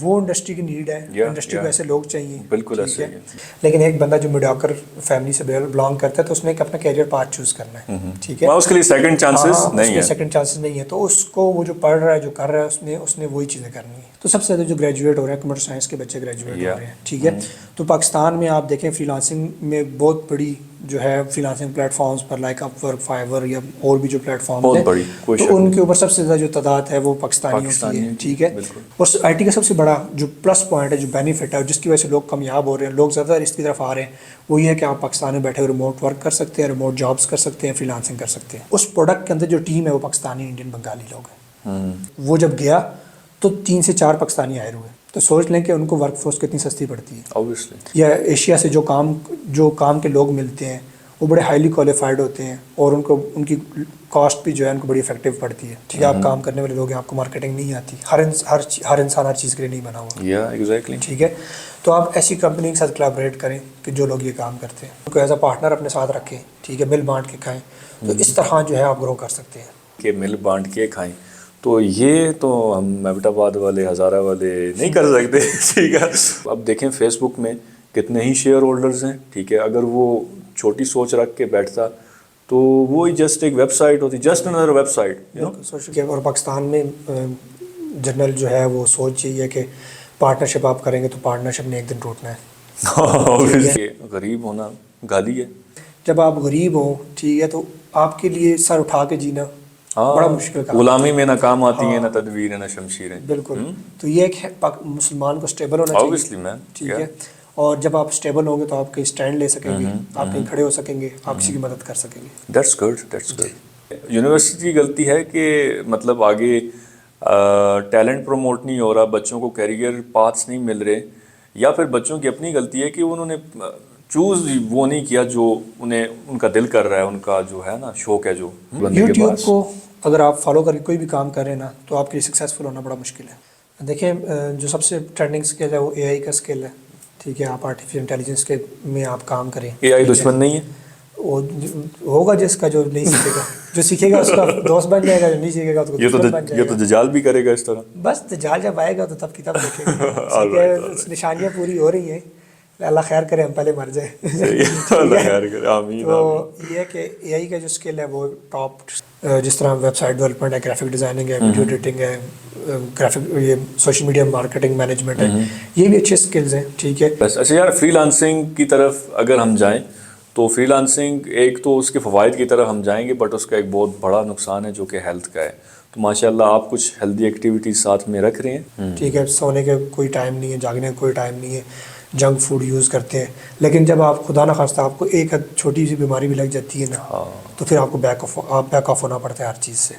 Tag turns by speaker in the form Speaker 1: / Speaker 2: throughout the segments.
Speaker 1: وہ انڈسٹری کی نیڈ ہے, انڈسٹری کو ایسے لوگ چاہیے.
Speaker 2: بالکل ایسے ہی.
Speaker 1: لیکن ایک بندہ جو میڈیوکر فیملی سے بلانگ کرتا ہے تو اس نے ایک اپنا کیریئر پاتھ چوز کرنا ہے, ٹھیک ہے,
Speaker 2: اس کے لیے سیکنڈ چانسز نہیں ہے,
Speaker 1: سیکنڈ چانسز نہیں ہے. تو اس کو وہ جو پڑھ رہا ہے, جو کر رہا ہے, اس نے وہی چیزیں کرنی ہے. تو سب سے زیادہ جو گریجویٹ ہو رہے ہیں کمپیوٹر سائنس کے بچے گریجویٹ ہو رہے ہیں, ٹھیک ہے. تو پاکستان میں آپ دیکھیں فری لانسنگ میں بہت بڑی جو ہے فری لانسنگ پلیٹ فارمز پر لائک اپ ورک, فائیور یا اور بھی جو پلیٹ فارمز ہیں, تو ان کے اوپر سب سے زیادہ جو تعداد ہے وہ پاکستانیوں کی ہے, ٹھیک ہے. اور آئی ٹی کا سب سے بڑا جو پلس پوائنٹ ہے, جو بینیفٹ ہے, جس کی وجہ سے لوگ کامیاب ہو رہے ہیں, لوگ زیادہ تر اس کی طرف آ رہے ہیں, وہ یہ ہے کہ آپ پاکستان میں بیٹھے ہوئے ریموٹ ورک کر سکتے ہیں, ریموٹ جابس کر سکتے ہیں, فری لانسنگ کر سکتے ہیں. اس پروڈکٹ کے اندر جو ٹیم ہے وہ پاکستانی, انڈین, بنگالی لوگ ہیں. وہ جب گیا تو 3 سے 4 پاکستانی آئے ہوئے, تو سوچ لیں کہ ان کو ورک فورس کتنی سستی پڑتی ہے. یا ایشیا سے جو کام کے لوگ ملتے ہیں وہ بڑے ہائیلی کوالیفائڈ ہوتے ہیں, اور ان کی کاسٹ بھی جو ہے ان کو بڑی افیکٹو پڑتی ہے, ٹھیک ہے. آپ کام کرنے والے لوگ ہیں, آپ کو مارکیٹنگ نہیں آتی, ہر انسان ہر چیز کے لیے نہیں بنا ہوا, ٹھیک ہے. تو آپ ایسی کمپنی کے ساتھ کولیبریٹ کریں کہ جو لوگ یہ کام کرتے ہیں, ان کو ایز اے پارٹنر اپنے ساتھ رکھیں, ٹھیک ہے, مل بانٹ کے کھائیں. تو اس طرح جو ہے آپ گرو کر سکتے ہیں
Speaker 2: کہ مل بانٹ کے کھائیں. تو یہ تو ہم ایبٹ آباد والے, ہزارہ والے نہیں کر سکتے, ٹھیک ہے. اب دیکھیں فیس بک میں کتنے ہی شیئر ہولڈرز ہیں, ٹھیک ہے. اگر وہ چھوٹی سوچ رکھ کے بیٹھتا تو وہی جسٹ ایک ویب سائٹ ہوتی, جسٹ انادر ویب سائٹ.
Speaker 1: اور پاکستان میں جنرل جو ہے وہ سوچ یہی ہے کہ پارٹنرشپ آپ کریں گے تو پارٹنرشپ نے ایک دن ٹوٹنا ہے.
Speaker 2: غریب ہونا گالی ہے.
Speaker 1: جب آپ غریب ہوں, ٹھیک ہے, تو آپ کے لیے سر اٹھا کے جینا بڑا مشکل کام.
Speaker 2: غلامی میں نہ کام آتی ہے, نہ تدبیر ہے, نہ شمشیر ہے.
Speaker 1: بالکل. تو یہ ایک مسلمان کو اسٹیبل ہونا چاہیے, ٹھیک ہے. اور جب آپ اسٹیبل ہوں گے تو آپ کہیں اسٹینڈ لے سکیں گے, آپ کہیں کھڑے ہو سکیں گے, آپ کسی کی مدد کر سکیں گے.
Speaker 2: That's good. یونیورسٹی کی غلطی ہے کہ مطلب آگے ٹیلنٹ پروموٹ نہیں ہو رہا, بچوں کو کیریئر پاتھس نہیں مل رہے, یا پھر بچوں کی اپنی غلطی ہے کہ انہوں نے چوز وہ نہیں کیا جو ان کا دل کر رہا ہے, ان کا جو ہے نا شوق ہے. جو
Speaker 1: یوٹیوب کو اگر آپ فالو کر کے کوئی بھی کام کر رہے ہیں نا, تو آپ کے لیے سکسیزفل ہونا بڑا مشکل ہے. دیکھیں جو سب سے ٹرینڈنگ اسکل ہے وہ اے آئی کا اسکل ہے, ٹھیک ہے. آپ آرٹیفیشل انٹیلیجنس کے میں آپ کام کریں.
Speaker 2: اے آئی دشمن نہیں ہے,
Speaker 1: وہ ہوگا جس کا جو نہیں سیکھے گا, جو سیکھے گا اس کا دوست بن جائے گا, جو نہیں سیکھے گا تو دشمن بن جائے گا.
Speaker 2: یہ تو دجال بھی کرے گا اس طرح.
Speaker 1: بس دجال جب آئے گا تو تب کتاب دیکھے گا. نشانیاں پوری ہو رہی ہیں, اللہ خیر کرے, ہم پہلے مر جائیں.
Speaker 2: اللہ خیر کرے, آمین.
Speaker 1: تو یہ ہے کہ اے آئی کا جو اسکل ہے وہ ٹاپ, جس طرح ویب سائٹ ڈیولپمنٹ ہے, گرافک ڈیزائننگ ہے, ویڈیو ایڈیٹنگ ہے, یہ سوشل میڈیا مارکیٹنگ مینجمنٹ ہے, یہ بھی اچھے اسکلز ہیں, ٹھیک ہے.
Speaker 2: اچھا یار, فری لانسنگ کی طرف اگر ہم جائیں تو فری لانسنگ ایک تو اس کے فوائد کی طرف ہم جائیں گے, بٹ اس کا ایک بہت بڑا نقصان ہے جو کہ ہیلتھ کا ہے. تو ماشاء اللہ آپ کچھ ہیلدی ایکٹیویٹیز ساتھ میں رکھ رہے ہیں,
Speaker 1: ٹھیک ہے. سونے کا کوئی ٹائم نہیں ہے, جاگنے کا کوئی ٹائم نہیں ہے, جنک فوڈ یوز کرتے ہیں. لیکن جب آپ خدا نخواستہ آپ کو ایک چھوٹی سی بیماری بھی لگ جاتی ہے نا, تو پھر آپ کو بیک آف ہونا پڑتا ہے ہر چیز سے.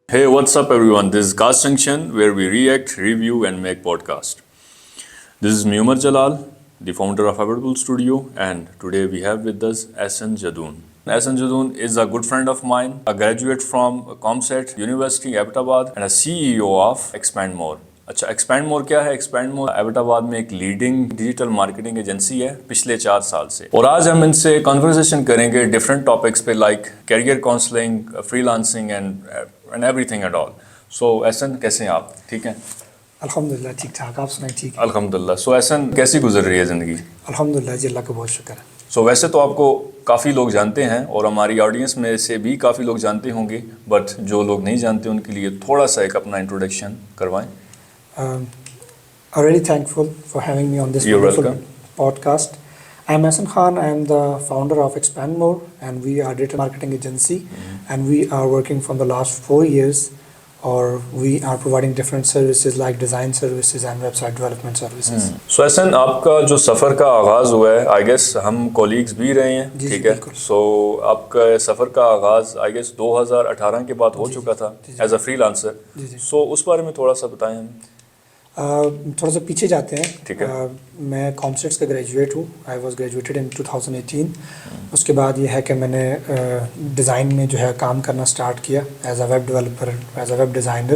Speaker 2: Hey, what's up everyone? This is Cast Junction where we react, review and make podcast. This is Umar Jalal, the founder of Habitable Studio, and today we have with us Ahsan Jadoon. Ahsan Jadoon is a good friend of mine, a graduate from Comset University, Abbottabad, and a CEO of Expand More. اچھا, expand مور کیا ہے؟ Expand مور Abbott آباد میں ایک leading digital marketing agency ہے پچھلے 4 سال سے. اور آج ہم ان سے کنورسیشن کریں گے ڈفرینٹ ٹاپکس پہ, like career counselling, freelancing and everything and all. So Ahsan کیسے ہیں آپ؟ ٹھیک ہیں
Speaker 1: الحمد للہ, ٹھیک ٹھاک. آپ سنائیں؟ ٹھیک ہے
Speaker 2: الحمد للہ. سو احسن کیسی گزر رہی ہے زندگی؟
Speaker 1: الحمد للہ جی, اللہ کا بہت شکر ہے.
Speaker 2: سو ویسے تو آپ کو کافی لوگ جانتے ہیں اور ہماری آڈینس میں سے بھی کافی لوگ جانتے ہوں گے, بٹ جو لوگ نہیں جانتے ان کے لیے تھوڑا سا ایک اپنا انٹروڈکشن کروائیں.
Speaker 1: I'm really thankful for having me on this wonderful podcast. I'm Ahsan Khan. I am the founder of Expand More, and we are a digital marketing agency, and we are working from the last 4 years, or we are providing different services like design services and website development services.
Speaker 2: So Ahsan, آپ کا جو سفر کا آغاز ہوا ہے, I guess ہم colleagues بھی رہے ہیں, ٹھیک ہے. سو آپ کا سفر کا آغاز I guess 2018 کے بعد ہو چکا تھا ایز اے فری لانسر. سو اس بارے میں تھوڑا سا بتائیں ہمیں.
Speaker 1: تھوڑا سا پیچھے جاتے ہیں.
Speaker 2: ٹھیک ہے.
Speaker 1: میں کامسیٹس کا گریجویٹ ہوں. آئی واز گریجویٹڈ ان 2018. اس کے بعد یہ ہے کہ میں نے ڈیزائن میں جو ہے کام کرنا اسٹارٹ کیا as a web developer, as a web designer,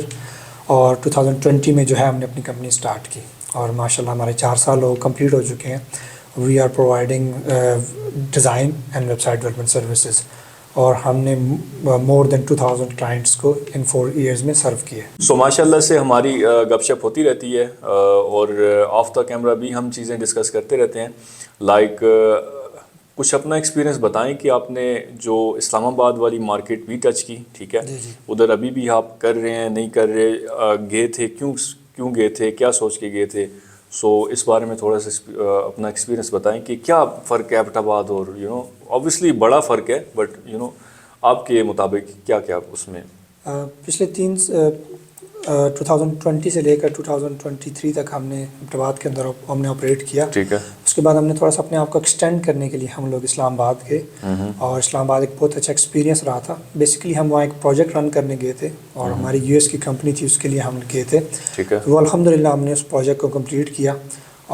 Speaker 1: اور 2020 میں جو ہے ہم نے اپنی کمپنی اسٹارٹ کی, اور ماشاء اللہ ہمارے 4 سال کمپلیٹ ہو چکے ہیں. We are providing design and website development services, اور ہم نے مور دین 2000 کلائنٹس کو ان 4 ایئرز میں سرو کیا ہے.
Speaker 2: سو ماشاء اللہ سے ہماری گپ شپ ہوتی رہتی ہے اور آف دا کیمرہ بھی ہم چیزیں ڈسکس کرتے رہتے ہیں. لائک کچھ اپنا ایکسپیرینس بتائیں کہ آپ نے جو اسلام آباد والی مارکیٹ بھی ٹچ کی، ٹھیک ہے، ادھر ابھی بھی آپ کر رہے ہیں نہیں کر رہے، گئے تھے کیوں گئے تھے، کیا سوچ کے گئے تھے. سو اس بارے میں تھوڑا سا اپنا ایکسپیرینس بتائیں کہ کیا فرق ہے ایبٹ آباد اور اوبویسلی بڑا فرق ہے، بٹ آپ کے مطابق کیا اس میں.
Speaker 1: پچھلے 2020 سے لے کر 2023 تک ہم نے ایبٹ آباد کے اندر ہم نے آپریٹ کیا.
Speaker 2: ٹھیک ہے.
Speaker 1: اس کے بعد ہم نے تھوڑا سا اپنے آپ کو ایکسٹینڈ کرنے کے لیے ہم لوگ اسلام آباد گئے، اور اسلام آباد ایک بہت اچھا ایکسپیرینس رہا تھا. بیسکلی ہم وہاں ایک پروجیکٹ رن کرنے گئے تھے، اور ہماری یو ایس کی کمپنی تھی، اس کے لیے ہم گئے تھے.
Speaker 2: ٹھیک ہے.
Speaker 1: وہ الحمدللہ ہم نے اس پروجیکٹ کو کمپلیٹ کیا،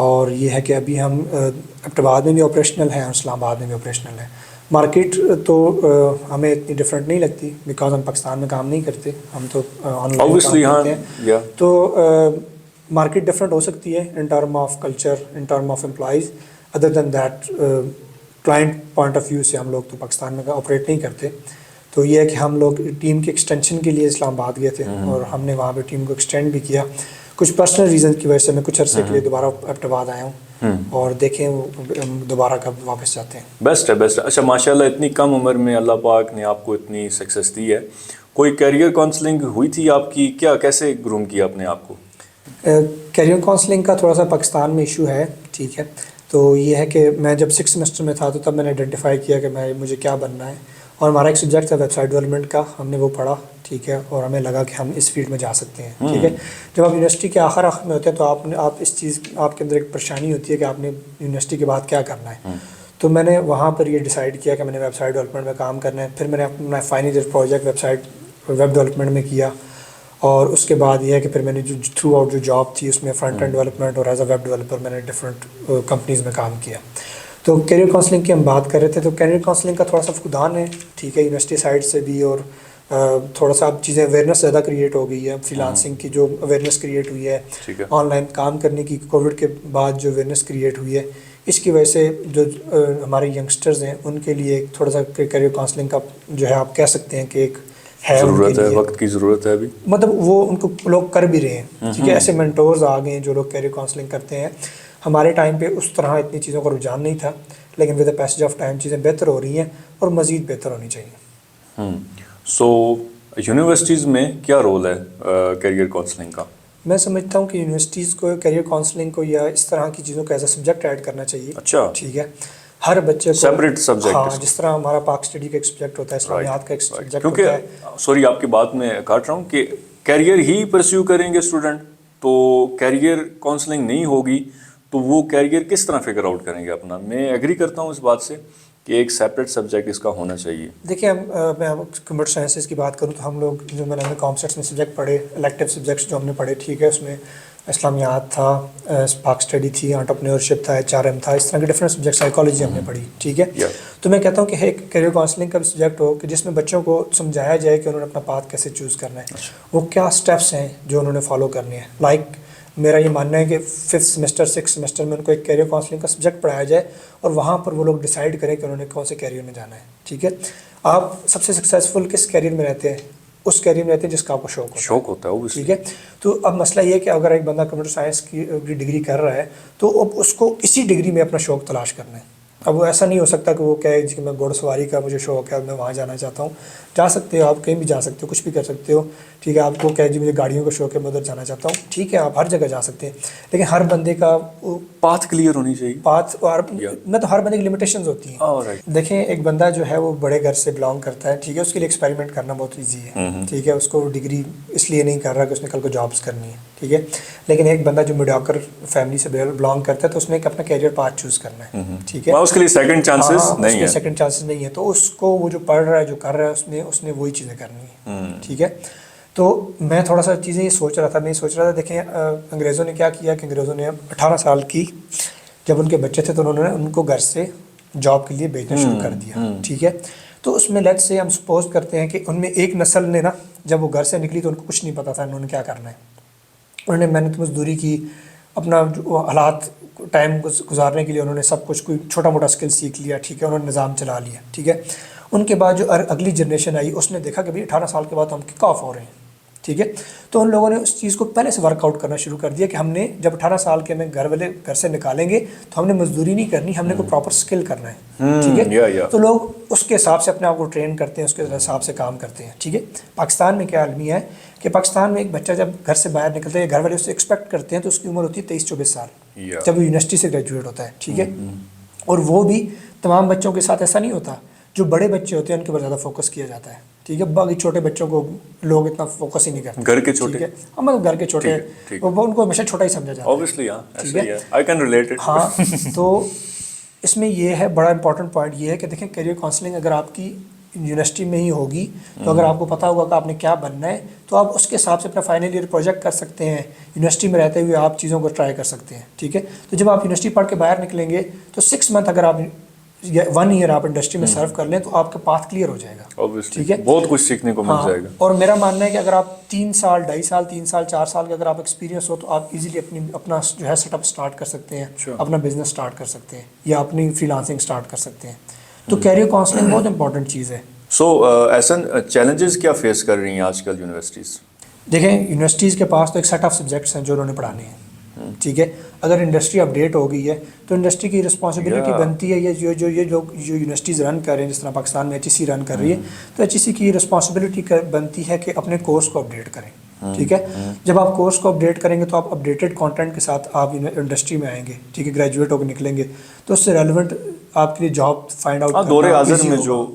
Speaker 1: اور یہ ہے کہ ابھی ہم ایبٹ آباد میں بھی آپریشنل ہیں اور اسلام آباد میں بھی آپریشنل ہیں. مارکیٹ تو ہمیں اتنی ڈفرینٹ نہیں لگتی، بیکاز ہم پاکستان میں کام نہیں کرتے، ہم تو آن لائن کام کرتے ہیں. تو مارکیٹ ڈفرینٹ ہو سکتی ہے in term of culture, in term of employees. Other than that client point of view سے ہم لوگ تو پاکستان میں آپریٹ نہیں کرتے. تو یہ ہے کہ ہم لوگ ٹیم کے ایکسٹینشن کے لیے اسلام آباد گئے تھے، اور ہم نے وہاں پہ ٹیم کو ایکسٹینڈ بھی کیا. کچھ پرسنل ریزن کی وجہ سے میں کچھ عرصے کے لیے دوبارہ ایبٹ آباد آیا ہوں، اور دیکھیں دوبارہ کب واپس جاتے ہیں.
Speaker 2: بیسٹ ہے. اچھا ماشاء اللہ اتنی کم عمر میں اللہ پاک نے آپ کو اتنی سکسیس دی ہے. کوئی کیریئر کاؤنسلنگ ہوئی تھی آپ کی؟ کیسے گروم کیا اپنے آپ کو؟
Speaker 1: کیریئر کاؤنسلنگ کا تھوڑا سا پاکستان میں ایشو ہے، ٹھیک ہے. تو یہ ہے کہ میں جب 6 سیمسٹر میں تھا تو تب میں نے آئیڈینٹیفائی کیا کہ مجھے کیا بننا ہے، اور ہمارا ایک سبجیکٹ تھا ویب سائٹ ڈیولپمنٹ کا، ہم نے وہ پڑھا، ٹھیک ہے، اور ہمیں لگا کہ ہم اس فیلڈ میں جا سکتے ہیں. ٹھیک ہے. جب آپ یونیورسٹی کے آخر میں ہوتے ہیں تو آپ اس چیز آپ کے اندر ایک پریشانی ہوتی ہے کہ آپ نے یونیورسٹی کے بعد کیا کرنا ہے. تو میں نے وہاں پر یہ ڈیسائیڈ کیا کہ میں نے ویب سائٹ ڈیولپمنٹ میں کام کرنا ہے. پھر میں نے اپنا فائنل پروجیکٹ ویب ڈیولپمنٹ میں کیا، اور اس کے بعد یہ ہے کہ پھر میں نے جو تھرو آؤٹ جو جاب تھی اس میں فرنٹ اینڈ ڈیولپمنٹ اور ایز اے ویب ڈیولپر میں نے ڈفرینٹ کمپنیز میں کام کیا. تو کیریئر کاؤنسلنگ کی ہم بات کر رہے تھے. تو کیریئر کاؤنسلنگ کا تھوڑا سا فقدان ہے، ٹھیک ہے، یونیورسٹی سائڈ سے بھی، اور تھوڑا سا اب چیزیں اویئرنیس زیادہ کریٹ ہو گئی ہے. فری لانسنگ کی جو اویئرنیس کریٹ ہوئی ہے، آن لائن کام کرنے کی کووڈ کے بعد جو اویئرنیس کریٹ ہوئی ہے، اس کی وجہ سے جو ہمارے ینگسٹرز ہیں ان کے لیے تھوڑا سا کیریئر کاؤنسلنگ کا جو ہے آپ کہہ سکتے ہیں کہ ایک
Speaker 2: ضرورت ہے، وقت کی ضرورت ہے ابھی.
Speaker 1: مطلب وہ ان کو لوگ کر بھی رہے ہیں، ٹھیک ہے. ایسے مینٹورز آ گئے ہیں جو لوگ کیریئر کاؤنسلنگ کرتے ہیں. ہمارے ٹائم پہ اس طرح اتنی چیزوں کا رجحان نہیں تھا، لیکن with the passage of time چیزیں بہتر ہو رہی ہیں، اور مزید بہتر ہونی چاہیے.
Speaker 2: سو یونیورسٹیز میں کیا رول ہے کیریئر کاؤنسلنگ کا؟
Speaker 1: میں سمجھتا ہوں کہ یونیورسٹیز کو کیریئر کاؤنسلنگ کو یا اس طرح کی چیزوں کو ایز اے سبجیکٹ ایڈ کرنا چاہیے.
Speaker 2: اچھا.
Speaker 1: ٹھیک ہے. ہر بچے کو
Speaker 2: سیپریٹ سبجیکٹ،
Speaker 1: ہاں، جس طرح ہمارا پاک اسٹڈی کا ایک سبجیکٹ ہوتا ہے، اسلامیات کا ایک سبجیکٹ ہوتا ہے.
Speaker 2: کیونکہ سوری آپ کی بات میں کاٹ رہا ہوں کہ کیریئر ہی پرسیو کریں گے اسٹوڈنٹ، تو کیریئر کاؤنسلنگ نہیں ہوگی تو وہ کیریئر کس طرح فگر آؤٹ کریں گے اپنا. میں ایگری کرتا ہوں اس بات سے کہ ایک سیپریٹ سبجیکٹ اس کا ہونا چاہیے.
Speaker 1: دیکھیں، میں کمپیوٹر سائنسز کی بات کروں تو ہم لوگ جو میں نے کانسیپٹس میں سبجیکٹ پڑھے، الیکٹیو سبجیکٹس جو ہم نے پڑھے، ٹھیک ہے، اس میں اسلامیات تھا، پاک اسٹڈی تھی، انٹرپرینیورشپ تھا، HRM تھا، اس طرح کے ڈفرینٹ سبجیکٹ، سائیکالوجی ہم نے پڑھی. ٹھیک ہے. تو میں کہتا ہوں کہ ایک کیریئر کاؤنسلنگ کا بھی سبجیکٹ ہو کہ جس میں بچوں کو سمجھایا جائے کہ انہوں نے اپنا پاتھ کیسے چوز کرنا ہے، وہ کیا اسٹیپس ہیں جو انہوں نے فالو کرنے ہیں. لائک میرا یہ ماننا ہے کہ 5th سیمسٹر 6th سیمسٹر میں ان کو ایک کیریئر کاؤنسلنگ کا سبجیکٹ پڑھایا جائے، اور وہاں پر وہ لوگ ڈیسائیڈ کریں کہ انہوں نے کون سے کیریئر میں جانا ہے. ٹھیک ہے. آپ سب سے سکسیزفل کس کیریئر میں رہتے ہیں؟ اس کیریئر میں رہتے ہیں جس کا آپ کو شوق ہوتا ہے. ٹھیک ہے. تو اب مسئلہ یہ ہے کہ اگر ایک بندہ کمپیوٹر سائنس کی ڈگری کر رہا ہے تو اب اس کو اسی ڈگری میں اپنا شوق تلاش کرنا ہے. اب وہ ایسا نہیں ہو سکتا کہ وہ کہے کہ میں گھوڑ سواری کا مجھے شوق ہے، میں وہاں جانا چاہتا ہوں. جا سکتے ہو آپ، کہیں بھی جا سکتے ہو، کچھ بھی کر سکتے ہو. ٹھیک ہے. آپ کو کہے جی مجھے گاڑیوں کا شوق ہے، میں ادھر جانا چاہتا ہوں. ٹھیک ہے، آپ ہر جگہ جا سکتے ہیں، لیکن ہر بندے کا
Speaker 2: پاتھ کلیئر ہونی چاہیے.
Speaker 1: پاتھ میں تو ہر بندے کی لمیٹیشنز ہوتی ہیں. دیکھیں، ایک بندہ جو ہے وہ بڑے گھر سے بلانگ کرتا ہے، ٹھیک ہے، اس کے لیے ایکسپیریمنٹ کرنا بہت ایزی ہے. ٹھیک ہے. اس کو ڈگری اس لیے نہیں کر رہا کہ اس نے کل کو جابس کرنی ہے. ٹھیک ہے. لیکن ایک بندہ جو میڈیوکر فیملی سے بلانگ کرتا ہے تو اس نے ایک اپنا کیریئر پاتھ چوز کرنا ہے. ٹھیک ہے.
Speaker 2: اس کے لیے سیکنڈ چانسز نہیں ہے.
Speaker 1: سیکنڈ چانسز نہیں ہے. تو اس کو وہ جو پڑھ رہا ہے، جو کر رہا ہے، اس نے وہی چیزیں کرنی ہے. ٹھیک ہے. تو میں تھوڑا سا چیزیں یہ سوچ رہا تھا. دیکھیں، انگریزوں نے کیا کیا کہ انگریزوں نے 18 سال کی جب ان کے بچے تھے تو انہوں نے ان کو گھر سے جاب کے لیے بھیجنا شروع کر دیا. ٹھیک ہے. تو اس میں لیٹس سے ہم سپوز کرتے ہیں کہ ان میں ایک نسل نے نا، جب وہ گھر سے نکلی تو ان کو کچھ نہیں پتا تھا انہوں نے کیا کرنا ہے. انہوں نے محنت مزدوری کی، اپنا جو حالات ٹائم گزارنے کے لیے انہوں نے سب کچھ کوئی چھوٹا موٹا اسکل سیکھ لیا, ٹھیک ہے, انہوں نے نظام چلا لیا, ٹھیک ہے. ان کے بعد جو اگلی جنریشن آئی اس نے دیکھا کہ بھائی 18 سال کے بعد ہم کک آف ہو رہے ہیں, ٹھیک ہے. تو ان لوگوں نے اس چیز کو پہلے سے ورک آؤٹ کرنا شروع کر دیا کہ ہم نے جب 18 سال کے ہمیں گھر والے گھر سے نکالیں گے تو ہم نے مزدوری نہیں کرنی, ہم نے کوئی پراپر اسکل کرنا ہے, ٹھیک ہے. تو لوگ اس کے حساب سے اپنے آپ کو ٹرین کرتے ہیں, اس کے حساب سے کام کرتے ہیں, ٹھیک ہے. پاکستان میں کیا المیہ ہے کہ پاکستان میں ایک بچہ جب گھر سے باہر نکلتا ہے, گھر والے اس سے ایکسپیکٹ کرتے ہیں تو اس کی عمر ہوتی ہے 23-24 سال جب وہ یونیورسٹی سے گریجویٹ ہوتا ہے, ٹھیک ہے. اور وہ بھی تمام بچوں کے ساتھ ایسا نہیں ہوتا, جو بڑے بچے ہوتے ہیں ان کے اوپر زیادہ فوکس کیا جاتا ہے, ٹھیک ہے. باقی چھوٹے بچوں کو لوگ اتنا فوکس ہی نہیں کرتے,
Speaker 2: گھر کے چھوٹے,
Speaker 1: ہم گھر کے چھوٹے ان کو ہمیشہ چھوٹا ہی سمجھا جاتا ہے,
Speaker 2: obviously ایسا ہی ہے, I can relate it.
Speaker 1: ہاں. تو اس میں یہ ہے بڑا امپورٹنٹ پوائنٹ یہ ہے کہ دیکھیں کیریئر کاؤنسلنگ اگر آپ کی یونیورسٹی میں ہی ہوگی تو اگر آپ کو پتہ ہوگا کہ آپ نے کیا بننا ہے تو آپ اس کے حساب سے اپنا فائنل ایئر پروجیکٹ کر سکتے ہیں, یونیورسٹی میں رہتے ہوئے آپ چیزوں کو ٹرائی کر سکتے ہیں, ٹھیک ہے. تو جب آپ یونیورسٹی پڑھ کے باہر نکلیں گے تو 6 منتھ اگر آپ 1 ایئر آپ انڈسٹری میں سرو کر لیں تو آپ کا پاتھ کلیئر ہو جائے گا, ٹھیک ہے.
Speaker 2: بہت کچھ سیکھنے کو مل جائے گا.
Speaker 1: اور میرا ماننا ہے کہ اگر آپ 3 سال 2.5 سال 3 سال 4 سال کے اگر آپ ایکسپیرینس ہو تو آپ ایزیلی اپنا جو ہے سیٹ اپ اسٹارٹ کر سکتے ہیں, اپنا بزنس اسٹارٹ کر سکتے ہیں یا اپنی فری لانسنگ اسٹارٹ کر سکتے ہیں. تو کیریئر کاؤنسلنگ بہت امپورٹنٹ چیز ہے.
Speaker 2: سو احسن, چیلنجز کیا فیس کر رہی ہیں آج کل یونیورسٹیز؟
Speaker 1: دیکھیں یونیورسٹیز کے پاس تو ایک سیٹ آف سبجیکٹس ہیں جو انہوں نے پڑھانے ہیں, ٹھیک ہے. اگر انڈسٹری اپڈیٹ ہو گئی ہے تو انڈسٹری کی رسپانسبلٹی بنتی ہے, یہ لوگ جو یونیورسٹیز رن کر رہے ہیں, جس طرح پاکستان میں HEC رن کر رہی ہے, تو HEC کی رسپانسبلٹی بنتی ہے کہ اپنے کورس کو اپڈیٹ کریں, ٹھیک ہے. جب آپ کورس کو اپڈیٹ کریں گے تو آپ اپڈیٹڈ کانٹینٹ کے ساتھ آپ انڈسٹری میں آئیں گے, ٹھیک ہے, گریجویٹ ہو کے نکلیں گے تو اس سے ریلیونٹ آپ کے لیے جاب فائنڈ آؤٹ
Speaker 2: دور حاضر میں جو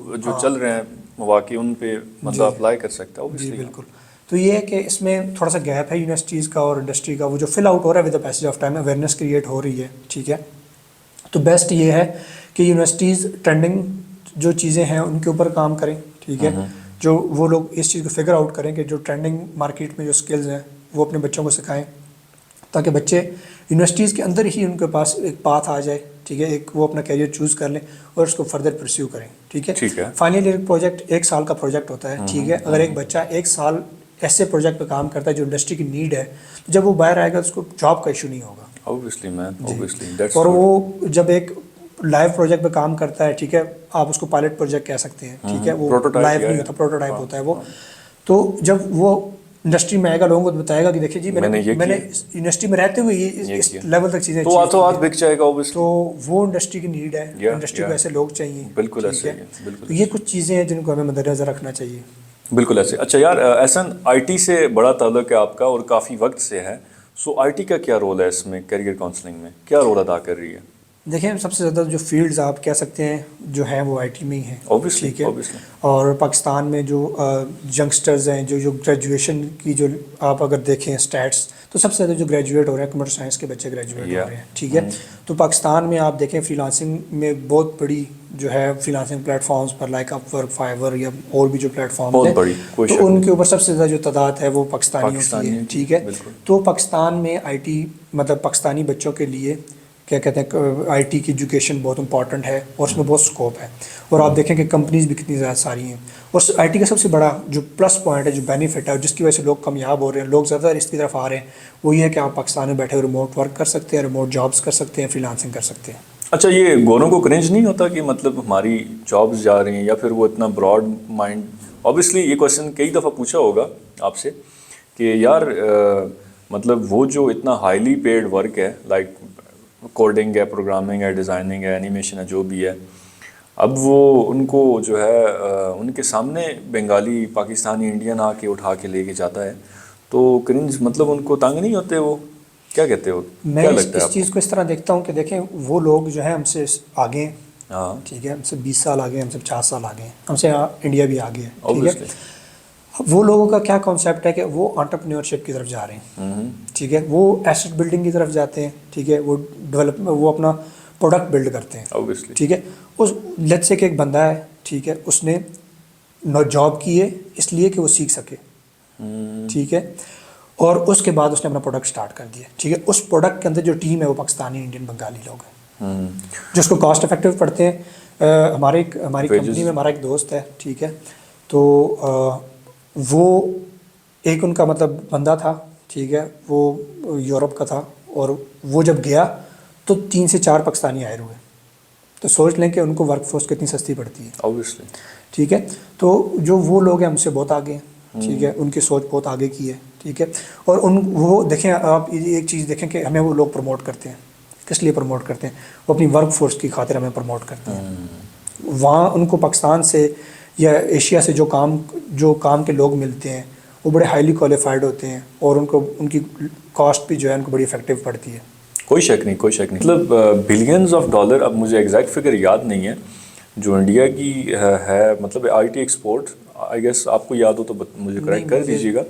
Speaker 2: چل رہے ہیں مواقع ان پہ مطلب اپلائی کر سکتا ہے.
Speaker 1: جی بالکل. تو یہ ہے کہ اس میں تھوڑا سا گیپ ہے یونیورسٹیز کا اور انڈسٹری کا, وہ جو فل آؤٹ ہو رہا ہے with the passage of time, awareness create ہو رہی ہے, ٹھیک ہے. تو بیسٹ یہ ہے کہ یونیورسٹیز ٹرینڈنگ جو چیزیں ہیں ان کے اوپر کام کریں, ٹھیک ہے. جو وہ لوگ اس چیز کو فگر آؤٹ کریں کہ جو ٹرینڈنگ مارکیٹ میں جو اسکلز ہیں وہ اپنے بچوں کو سکھائیں تاکہ بچے یونیورسٹیز کے اندر ہی ان کے پاس ایک پاتھ آ جائے, ٹھیک ہے, ایک وہ اپنا کیریئر چوز کر لیں اور اس کو فردر پرسیو کریں, ٹھیک ہے. فائنل ایئر پروجیکٹ 1 سال کا پروجیکٹ ہوتا ہے, ٹھیک ہے. اگر ایک بچہ 1 سال ایسے پروجیکٹ پہ کام کرتا ہے جو انڈسٹری کی نیڈ ہے تو جب وہ باہر آئے گا اس کو جاب کا ایشو نہیں ہوگا.
Speaker 2: Obviously man, obviously.
Speaker 1: اور وہ جب ایک لائیو پروجیکٹ پہ کام کرتا ہے, ٹھیک ہے, آپ اس کو پائلٹ پروجیکٹ کہہ سکتے ہیں, ٹھیک ہے, وہ لائیو نہیں ہوتا, پروٹوٹائپ ہوتا ہے وہ. تو جب وہ انڈسٹری میں آئے گا لوگوں کو بتائے گا کہ دیکھیے جی میں نے یونیورسٹی میں رہتے ہوئے اس لیول تک چیزیں
Speaker 2: تو ہاتھوں ہاتھ بک جائے گا,
Speaker 1: تو وہ انڈسٹری کی نیڈ ہے, انڈسٹری کو ایسے لوگ چاہیے.
Speaker 2: بالکل ایسے ہی ہے.
Speaker 1: تو یہ کچھ چیزیں ہیں جن کو ہمیں مد نظر رکھنا چاہیے.
Speaker 2: بالکل ایسے. اچھا یار احسن, IT سے بڑا تعلق ہے آپ کا اور کافی وقت سے ہے, سو IT کا کیا رول ہے اس میں, کیریئر کاؤنسلنگ میں کیا رول ادا کر رہی ہے؟
Speaker 1: دیکھیں سب سے زیادہ جو فیلڈز آپ کہہ سکتے ہیں جو ہیں وہ IT میں ہی ہیں, ٹھیک ہے. اور پاکستان میں جو ینگسٹرز ہیں جو گریجویشن کی جو آپ اگر دیکھیں اسٹیٹس تو سب سے زیادہ جو گریجویٹ ہو رہے ہیں کمپیوٹر سائنس کے بچے گریجویٹ ہو رہے ہیں, ٹھیک ہے. تو پاکستان میں آپ دیکھیں فری لانسنگ میں بہت بڑی جو ہے فری لانسنگ پلیٹ فارمز پر لائک اپ ورک, فائیور یا اور بھی جو پلیٹ فارمز ہیں تو ان کے اوپر سب سے زیادہ جو تعداد ہے وہ پاکستانیوں کی ہے, ٹھیک ہے. تو پاکستان میں IT مطلب پاکستانی بچوں کے لیے کیا کہتے ہیں IT کی ایجوکیشن بہت امپورٹنٹ ہے اور اس میں بہت اسکوپ ہے. اور آپ دیکھیں کہ کمپنیز بھی کتنی زیادہ ساری ہیں. اور IT کا سب سے بڑا جو پلس پوائنٹ ہے, جو بینیفٹ ہے اور جس کی وجہ سے لوگ کامیاب ہو رہے ہیں, لوگ زیادہ اس کی طرف آ رہے ہیں, وہ یہ ہے کہ آپ پاکستان میں بیٹھے ہوئے ریموٹ ورک کر سکتے ہیں, ریموٹ جابس کر سکتے ہیں, فری لانسنگ کر سکتے ہیں.
Speaker 2: اچھا یہ گوروں کو کرنج نہیں ہوتا کہ مطلب ہماری جابس جا رہی ہیں, یا پھر وہ اتنا براڈ مائنڈ, اوبیسلی یہ کویشچن کئی دفعہ پوچھا ہوگا آپ سے کہ یار مطلب وہ جو اتنا ہائیلی پیڈ ورک ہے, لائک کوڈنگ ہے, پروگرامنگ ہے, ڈیزائننگ ہے, اینیمیشن ہے, جو بھی ہے, اب وہ ان کو جو ہے ان کے سامنے بنگالی, پاکستانی, انڈین آ کے اٹھا کے لے کے جاتا ہے تو کرنج مطلب ان کو تنگ نہیں ہوتے, وہ کیا کہتے ہو؟
Speaker 1: میں اس چیز کو اس طرح دیکھتا ہوں کہ دیکھیں وہ لوگ جو ہیں ہم سے آگے ہیں,
Speaker 2: ہاں
Speaker 1: ٹھیک ہے, ہم سے 20 سال آگے, ہم سے 50 سال آگے ہیں, ہم سے انڈیا بھی آگے ہے, ٹھیک ہے. وہ لوگوں کا کیا کانسیپٹ ہے کہ وہ انٹرپرینیورشپ کی طرف جا رہے ہیں, ٹھیک ہے, وہ ایسٹ بلڈنگ کی طرف جاتے ہیں, ٹھیک ہے, وہ اپنا پروڈکٹ بلڈ کرتے ہیں, ٹھیک ہے. اس لیٹ سے کہ ایک بندہ ہے, ٹھیک ہے, اس نے جاب کی ہے اس لیے کہ وہ سیکھ سکے, ٹھیک ہے, اور اس کے بعد اس نے اپنا پروڈکٹ سٹارٹ کر دیا, ٹھیک ہے. اس پروڈکٹ کے اندر جو ٹیم ہے وہ پاکستانی, انڈین, بنگالی لوگ ہیں جو اس کو کاسٹ افیکٹو پڑتے ہیں. ہماری کمپنی میں ہمارا ایک دوست ہے, ٹھیک ہے, تو وہ ایک ان کا مطلب بندہ تھا, ٹھیک ہے, وہ یورپ کا تھا, اور وہ جب گیا تو 3 سے 4 پاکستانی ہائر ہوئے. تو سوچ لیں کہ ان کو ورک فورس کتنی سستی پڑتی ہے.
Speaker 2: obviously.
Speaker 1: ٹھیک ہے. تو جو وہ لوگ ہیں ہم سے بہت آگے ہیں. ٹھیک ہے. ان کی سوچ بہت آگے کی ہے. ٹھیک ہے. اور وہ دیکھیں آپ ایک چیز دیکھیں کہ ہمیں وہ لوگ پروموٹ کرتے ہیں. کس لیے پروموٹ کرتے ہیں؟ وہ اپنی ورک فورس کی خاطر ہمیں پروموٹ کرتے ہیں. وہاں ان کو پاکستان سے یا ایشیا سے جو کام کے لوگ ملتے ہیں وہ بڑے ہائیلی کوالیفائڈ ہوتے ہیں اور ان کی کاسٹ بھی جو ہے ان کو بڑی افیکٹو پڑتی ہے.
Speaker 2: کوئی شک نہیں مطلب بلینز آف ڈالر. اب مجھے ایگزیکٹ فگر یاد نہیں ہے جو انڈیا کی ہے مطلب I T export. I guess آپ کو یاد ہو تو مجھے کریکٹ کر دیجیے گا.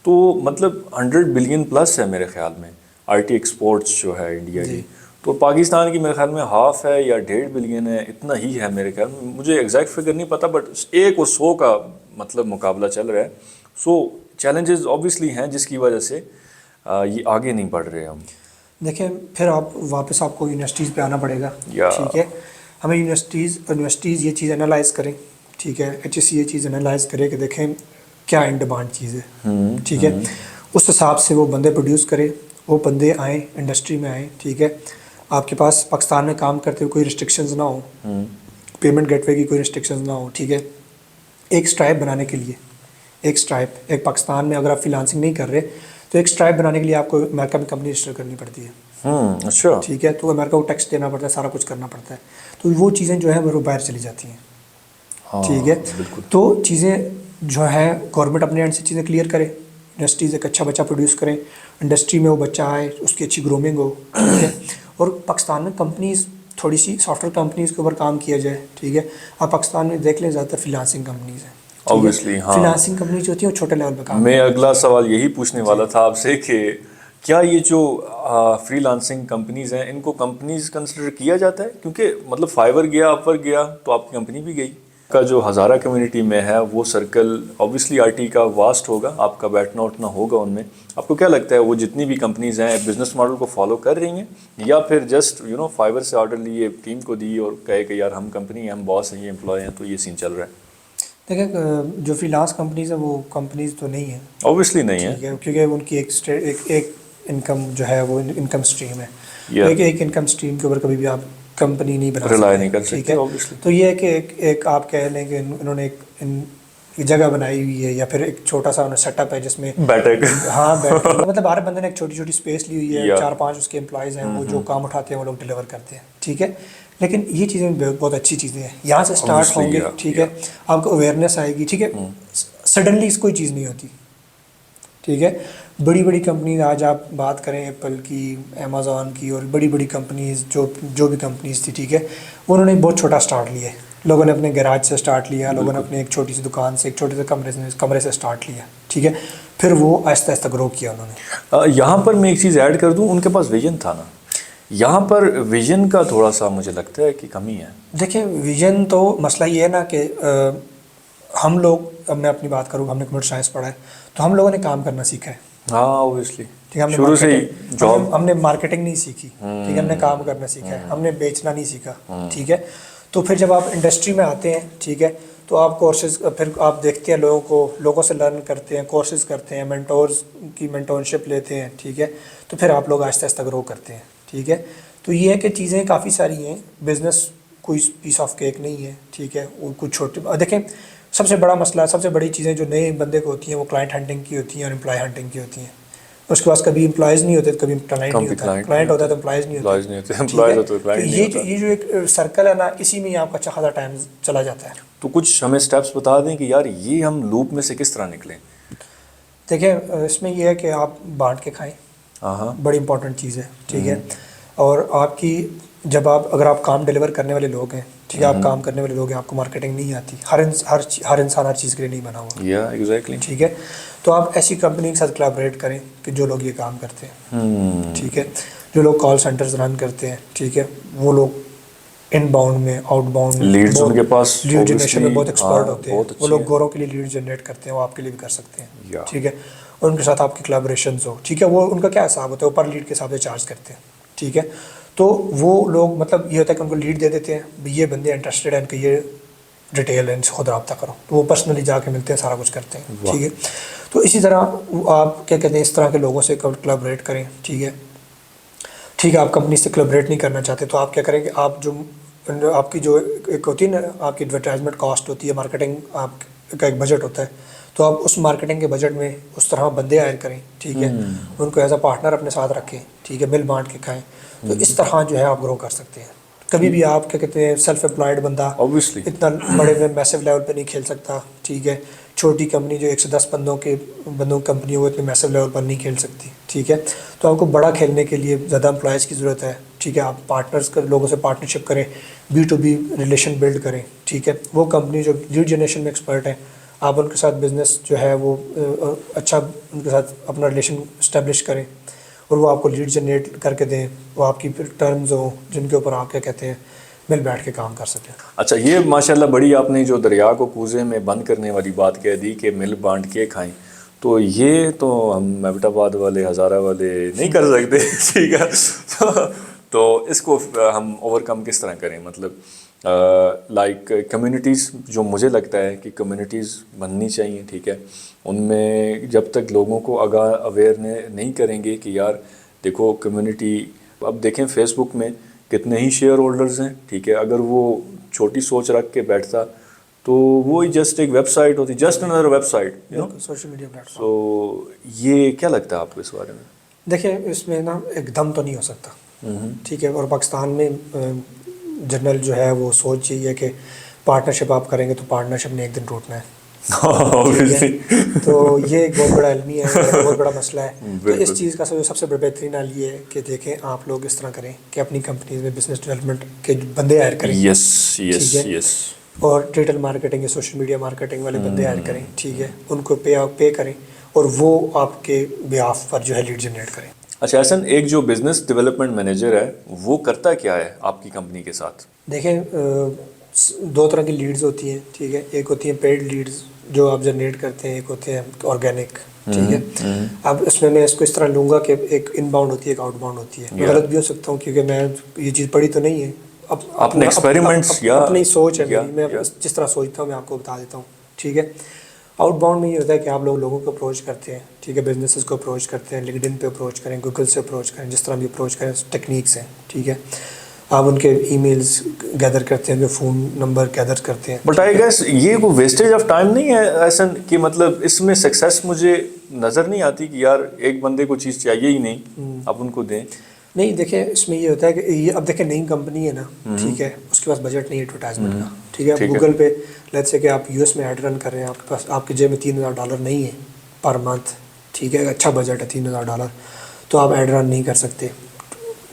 Speaker 2: تو مطلب 100 بلین پلس ہے میرے خیال میں آئی ٹی ایکسپورٹس جو ہے انڈیا کی. تو پاکستان کی میرے خیال میں ہاف ہے یا 1.5 بلین ہے, اتنا ہی ہے میرے خیال میں. مجھے ایگزیکٹ فگر نہیں پتہ, بٹ 1 اور 100 کا مطلب مقابلہ چل رہا ہے. سو چیلنجز اوبیسلی ہیں جس کی وجہ سے یہ آگے نہیں بڑھ رہے ہم.
Speaker 1: دیکھیں پھر واپس آپ کو یونیورسٹیز پہ آنا پڑے گا. ٹھیک ہے. ہمیں یونیورسٹیز یہ چیز انالائز کریں. ٹھیک ہے. ایچ ایس سی یہ چیز انالائز کرے کہ دیکھیں کیا ان ڈیمانڈ چیز ہے. ٹھیک ہے. اس حساب سے وہ بندے پروڈیوس کرے, وہ بندے آئیں انڈسٹری میں آئیں. ٹھیک ہے. آپ کے پاس پاکستان میں کام کرتے ہوئے کوئی ریسٹرکشنز نہ ہوں, پیمنٹ گیٹ وے کی کوئی ریسٹرکشنز نہ ہوں. ٹھیک ہے. ایک اسٹرائپ بنانے کے لیے ایک پاکستان میں اگر آپ فری لانسنگ نہیں کر رہے تو ایک اسٹرائپ بنانے کے لیے آپ کو امریکہ میں کمپنی رجسٹر کرنی پڑتی ہے.
Speaker 2: اچھا.
Speaker 1: ٹھیک ہے. تو امریکہ کو ٹیکس دینا پڑتا ہے, سارا کچھ کرنا پڑتا ہے. تو وہ چیزیں جو ہے وہ باہر چلی جاتی ہیں. ٹھیک ہے. تو چیزیں جو ہے گورنمنٹ اپنے اینڈ سے چیزیں کلیئر کرے. انڈسٹریز ایک اچھا بچہ پروڈیوس کریں, انڈسٹری میں وہ بچہ آئے, اس کی اچھی گرومنگ ہو. ٹھیک ہے. اور پاکستان میں کمپنیز تھوڑی سی سافٹ ویئر کمپنیز کے اوپر کام کیا جائے. ٹھیک ہے. آپ پاکستان میں دیکھ لیں زیادہ تر فری لانسنگ کمپنیز ہیں.
Speaker 2: Obviously, ہاں.
Speaker 1: فری لانسنگ کمپنیز جو ہوتی ہیں وہ چھوٹے لیول پہ کام.
Speaker 2: میں اگلا سوال یہی پوچھنے والا تھا آپ سے کہ کیا یہ جو فری لانسنگ کمپنیز ہیں ان کو کمپنیز کنسیڈر کیا جاتا ہے؟ کیونکہ مطلب فائیور گیا, اپ ورک گیا تو آپ کی کمپنی بھی گئی. کا جو ہزارہ کمیونٹی میں ہے وہ سرکل اوبیسلی آئی ٹی کا واسٹ ہوگا, آپ کا بیٹھنا اٹھنا ہوگا ان میں. آپ کو کیا لگتا ہے وہ جتنی بھی کمپنیز ہیں بزنس ماڈل کو فالو کر رہی ہیں یا پھر جسٹ فائیور سے آرڈر لیے, ٹیم کو دی اور کہے کہ یار ہم کمپنی ہیں, ہم باس ہیں, یہ امپلائی ہیں, تو یہ سین چل رہا ہے؟
Speaker 1: دیکھیں جو فری لانس کمپنیز ہیں وہ کمپنیز تو نہیں ہیں,
Speaker 2: اوبیسلی نہیں ہے.
Speaker 1: ٹھیک ہے, کیونکہ ان کی ایک انکم جو ہے وہ انکم اسٹریم ہے. ایک انکم اسٹریم کے اوپر کبھی بھی آپ کمپنی نہیں بنا
Speaker 2: ریلائی نہیں کر
Speaker 1: سکتے.
Speaker 2: سکتے.
Speaker 1: تو یہ ہے کہ ایک آپ کہہ لیں کہ انہوں نے ایک جگہ بنائی ہوئی ہے یا پھر ایک چھوٹا سا سیٹ اپ ہے جس میں ہاں مطلب ہر بندے نے ایک چھوٹی چھوٹی اسپیس لی ہوئی ہے, 4-5 اس کے امپلائیز ہیں, وہ جو کام اٹھاتے ہیں وہ لوگ ڈلیور کرتے ہیں. ٹھیک ہے. لیکن یہ چیزیں بہت اچھی چیزیں ہیں, یہاں سے اسٹارٹ ہوں گے. ٹھیک ہے. آپ کو اویئرنیس آئے گی. ٹھیک ہے. سڈنلی اس کوئی چیز نہیں ہوتی. ٹھیک ہے. بڑی بڑی کمپنیز آج آپ بات کریں ایپل کی, امیزون کی اور بڑی بڑی کمپنیز جو بھی کمپنیز تھی, ٹھیک ہے, انہوں نے بہت چھوٹا اسٹارٹ لیا. لوگوں نے اپنے گیراج سے اسٹارٹ لیا, لوگوں نے اپنے ایک چھوٹی سی دکان سے, ایک چھوٹے سے کمرے سے اسٹارٹ لیا. ٹھیک ہے. پھر وہ آہستہ آہستہ گرو کیا انہوں نے.
Speaker 2: یہاں پر میں ایک چیز ایڈ کر دوں, ان کے پاس ویژن تھا نا, یہاں پر ویژن کا تھوڑا سا مجھے لگتا ہے کہ کمی ہے.
Speaker 1: دیکھیں ویژن تو مسئلہ یہ ہے نا کہ ہم لوگ, اب میں اپنی بات کروں, ہم نے کمپیوٹر سائنس پڑھا ہے تو ہم لوگوں نے کام کرنا سیکھا ہے.
Speaker 2: ہاں اوبیسلی
Speaker 1: شروع سے ہم نے مارکیٹنگ نہیں سیکھی. ٹھیک ہے. ہم نے کام کرنا سیکھا ہے, ہم نے بیچنا نہیں سیکھا. ٹھیک ہے. تو پھر جب آپ انڈسٹری میں آتے ہیں, ٹھیک ہے, تو آپ کورسز, پھر آپ دیکھتے ہیں لوگوں سے لرن کرتے ہیں, کورسز کرتے ہیں, مینٹورز کی مینٹورشپ لیتے ہیں. ٹھیک ہے. تو پھر آپ لوگ آہستہ آہستہ گرو کرتے ہیں. ٹھیک ہے. تو یہ ہے کہ چیزیں کافی ساری ہیں. بزنس کوئی پیس آف کیک نہیں ہے. ٹھیک ہے. وہ کچھ چھوٹے, دیکھیں سب سے بڑا مسئلہ, سب سے بڑی چیزیں جو نئے بندے کو ہوتی ہیں وہ کلائنٹ ہنٹنگ کی ہوتی ہیں اور امپلائی ہنٹنگ کی ہوتی ہیں. اس کے پاس کبھی امپلائز نہیں ہوتے, کبھی کلائنٹ نہیں ہوتا, کلائنٹ ہوتا ہے تو امپلائز نہیں ہوتے. یہ جو ایک سرکل ہے نا, اسی میں آپ کا اچھا خاصا ٹائم چلا جاتا ہے.
Speaker 2: تو کچھ ہمیں اسٹیپس بتا دیں کہ یار یہ ہم لوپ میں سے کس طرح نکلیں.
Speaker 1: دیکھیں اس میں یہ ہے کہ آپ بانٹ کے کھائیں. بڑی امپورٹنٹ چیز ہے. ٹھیک ہے. اور آپ کی جب اگر آپ کام ڈیلیور کرنے والے لوگ ہیں, ٹھیک ہے, آپ کام کرنے والے لوگ ہیں, آپ کو مارکیٹنگ نہیں آتی, ہر انسان ہر چیز کے لیے نہیں بنا ہوا.
Speaker 2: ایگزیکٹلی.
Speaker 1: ٹھیک ہے. تو آپ ایسی کمپنی کے ساتھ کولیبریٹ کریں کہ جو لوگ یہ کام کرتے ہیں. ٹھیک ہے. جو لوگ کال سینٹرز رن کرتے ہیں, ٹھیک ہے, وہ لوگ ان باؤنڈ میں, آؤٹ باؤنڈ میں,
Speaker 2: لیڈز ان کے پاس
Speaker 1: لیڈ جنریشن میں بہت ایکسپرٹ ہوتے ہیں. وہ لوگ گوروں کے لیے لیڈ جنریٹ کرتے ہیں, وہ آپ کے لیے بھی کر سکتے ہیں. ٹھیک ہے. اور ان کے ساتھ آپ کی کولیبریشنز ہو. ٹھیک ہے. وہ ان کا کیا حساب ہوتا ہے, وہ پر لیڈ کے حساب سے چارج کرتے ہیں. ٹھیک ہے. تو وہ لوگ مطلب یہ ہوتا ہے کہ ان کو لیڈ دے دیتے ہیں, یہ بندے انٹرسٹیڈ ہیں ان کے, یہ ڈیٹیل ہے, ان سے خود رابطہ کرو, تو وہ پرسنلی جا کے ملتے ہیں, سارا کچھ کرتے ہیں. ٹھیک ہے. تو اسی طرح آپ کیا کہتے ہیں, اس طرح کے لوگوں سے کولیبریٹ کریں. ٹھیک ہے. ٹھیک ہے، آپ کمپنی سے کلیبریٹ نہیں کرنا چاہتے تو آپ کیا کریں کہ آپ جو آپ کی جو ایک ہوتی ہے نا آپ کی ایڈورٹائزمنٹ کاسٹ ہوتی ہے، مارکیٹنگ آپ کا ایک بجٹ ہوتا ہے، تو آپ اس مارکیٹنگ کے بجٹ میں اس طرح بندے ہائر کریں، ٹھیک ہے، ان کو ایز اے پارٹنر اپنے ساتھ رکھیں، ٹھیک ہے، مل بانٹ کے کھائیں، تو اس طرح جو ہے آپ گرو کر سکتے ہیں. کبھی بھی آپ کیا کہتے ہیں سیلف امپلائڈ بندہ
Speaker 2: Obviously.
Speaker 1: اتنا بڑے میں میسو لیول پہ نہیں کھیل سکتا، ٹھیک ہے، چھوٹی کمپنی جو 110 بندوں کی کمپنی ہو اتنے میسو لیول پر نہیں کھیل سکتی، ٹھیک ہے، تو آپ کو بڑا کھیلنے کے لیے زیادہ امپلائز کی ضرورت ہے، ٹھیک ہے، آپ پارٹنرز کر لوگوں سے پارٹنرشپ کریں، B2B ریلیشن بلڈ کریں، ٹھیک ہے، وہ کمپنی جو لیڈ جنریشن میں ایکسپرٹ ہیں آپ ان کے ساتھ بزنس جو ہے وہ اچھا ان کے ساتھ اپنا ریلیشن اسٹیبلش کریں اور وہ آپ کو لیڈ جنریٹ کر کے دیں، وہ آپ کی ٹرمز ہوں جن کے اوپر آپ کیا کہتے ہیں مل بیٹھ کے کام کر سکیں.
Speaker 2: اچھا، یہ ماشاءاللہ بڑی آپ نے جو دریا کو کوزے میں بند کرنے والی بات کہہ دی کہ مل بانٹ کے کھائیں، تو یہ تو ہم میبٹ آباد والے ہزارہ والے نہیں کر سکتے. ٹھیک ہے، تو اس کو ہم اوور کم کس طرح کریں؟ مطلب لائک کمیونٹیز، جو مجھے لگتا ہے کہ کمیونٹیز بننی چاہیے، ٹھیک ہے، ان میں جب تک لوگوں کو اویئر نہیں کریں گے کہ یار دیکھو کمیونٹی، اب دیکھیں فیس بک میں کتنے ہی شیئر ہولڈرز ہیں، ٹھیک ہے، اگر وہ چھوٹی سوچ رکھ کے بیٹھتا تو وہی جسٹ ایک ویب سائٹ ہوتی، جسٹ اندر website,
Speaker 1: social media platform.
Speaker 2: So یہ کیا لگتا ہے آپ کو اس بارے میں؟
Speaker 1: دیکھیں اس میں نا ایک دم تو نہیں ہو سکتا، ٹھیک ہے، اور پاکستان میں جنرل جو ہے وہ سوچ یہی ہے کہ پارٹنرشپ آپ کریں گے تو پارٹنرشپ نے ایک دن ٹوٹنا ہے، ٹھیک ہے، تو یہ ایک بہت بڑا علمی ہے، بہت بڑا مسئلہ ہے. تو اس چیز کا سب سے بہترین حل یہ ہے کہ دیکھیں آپ لوگ اس طرح کریں کہ اپنی کمپنیز میں بزنس ڈیولپمنٹ کے بندے ہائر کریں،
Speaker 2: یس
Speaker 1: ٹھیک ہے،
Speaker 2: یس.
Speaker 1: اور ڈیجیٹل مارکیٹنگ یا سوشل میڈیا مارکیٹنگ والے بندے ہائر کریں، ٹھیک ہے، ان کو پے کریں اور وہ آپ کے بیہاف پر جو ہے لیڈ جنریٹ کریں.
Speaker 2: اچھا احسن، ایک جو بزنس ڈیولپمنٹ مینیجر ہے وہ کرتا کیا ہے آپ کی کمپنی کے ساتھ؟
Speaker 1: دیکھیں دو طرح کی لیڈز ہوتی ہیں، ٹھیک ہے، ایک ہوتی ہیں پیڈ لیڈز جو آپ جنریٹ کرتے ہیں، ایک ہوتے ہیں آرگینک، ٹھیک ہے. اب اس میں اس کو اس طرح لوں گا کہ ایک ان باؤنڈ ہوتی ہے ایک آؤٹ باؤنڈ ہوتی ہے. میں غلط بھی ہو سکتا ہوں کیونکہ میں یہ چیز پڑھی تو نہیں ہے،
Speaker 2: اپنے ایکسپیریمنٹس یا
Speaker 1: اپنی سوچ ہے میری، میں جس طرح سوچتا ہوں میں آپ کو بتا دیتا ہوں، ٹھیک ہے. آؤٹ باؤنڈ میں یہ ہوتا ہے کہ آپ لوگوں کو اپروچ کرتے ہیں، ٹھیک ہے، بزنسز کو اپروچ کرتے ہیں، لنکڈن پہ اپروچ کریں، گوگل سے اپروچ کریں، جس طرح بھی اپروچ کریں ٹیکنیکس ہیں، ٹھیک ہے. آپ ان کے ای میلز گیدر کرتے ہیں، جو فون نمبر گیدر کرتے ہیں.
Speaker 2: بٹ آئی گیس یہ کوئی ویسٹیج آف ٹائم نہیں ہے ایسا کہ مطلب اس میں سکسیس مجھے نظر نہیں آتی کہ یار ایک بندے کو چیز چاہیے ہی نہیں، آپ ان کو دیں. نہیں
Speaker 1: دیکھیں اس میں یہ ہوتا ہے کہ یہ اب دیکھیں نئی کمپنی ہے نا، ٹھیک ہے، اس کے پاس بجٹ نہیں ہے ایڈورٹائزمنٹ کا، ٹھیک ہے. اب گوگل پہ لیٹس سے کہ آپ US میں ایڈ رن کر رہے ہیں، آپ کے پاس آپ کے جیب میں $3,000 نہیں ہے پر منتھ، ٹھیک ہے، اچھا بجٹ ہے $3,000 تو آپ ایڈ رن نہیں کر سکتے.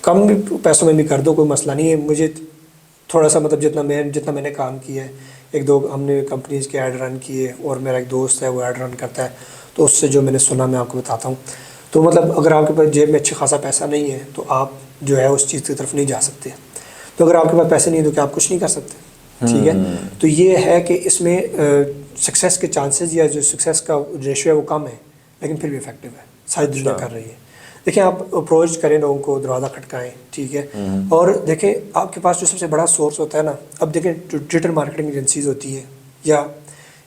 Speaker 1: کم پیسوں میں بھی کر دو، کوئی مسئلہ نہیں ہے. مجھے تھوڑا سا مطلب جتنا میں نے کام کیا ہے، ایک دو ہم نے کمپنیز کے ایڈ رن کیے اور میرا ایک دوست ہے وہ ایڈ رن کرتا ہے، تو اس سے جو میں نے سنا میں آپ کو بتاتا ہوں. تو مطلب اگر آپ کے پاس جیب میں اچھا خاصا پیسہ نہیں ہے تو آپ جو ہے اس چیز کی طرف نہیں جا سکتے. تو اگر آپ کے پاس پیسے نہیں ہیں تو کیا آپ کچھ نہیں کر سکتے، ٹھیک ہے. تو یہ ہے کہ اس میں سکسیس کے چانسز یا جو سکسیس کا ریشو ہے وہ کم ہے، لیکن پھر بھی افیکٹو ہے، ساری دنیا کر رہی ہے. دیکھیں آپ اپروچ کریں لوگوں کو، دروازہ کھٹکائیں، ٹھیک ہے. اور دیکھیں آپ کے پاس جو سب سے بڑا سورس ہوتا ہے نا، اب دیکھیں جو ڈیجیٹل مارکیٹنگ ایجنسیز ہوتی ہیں یا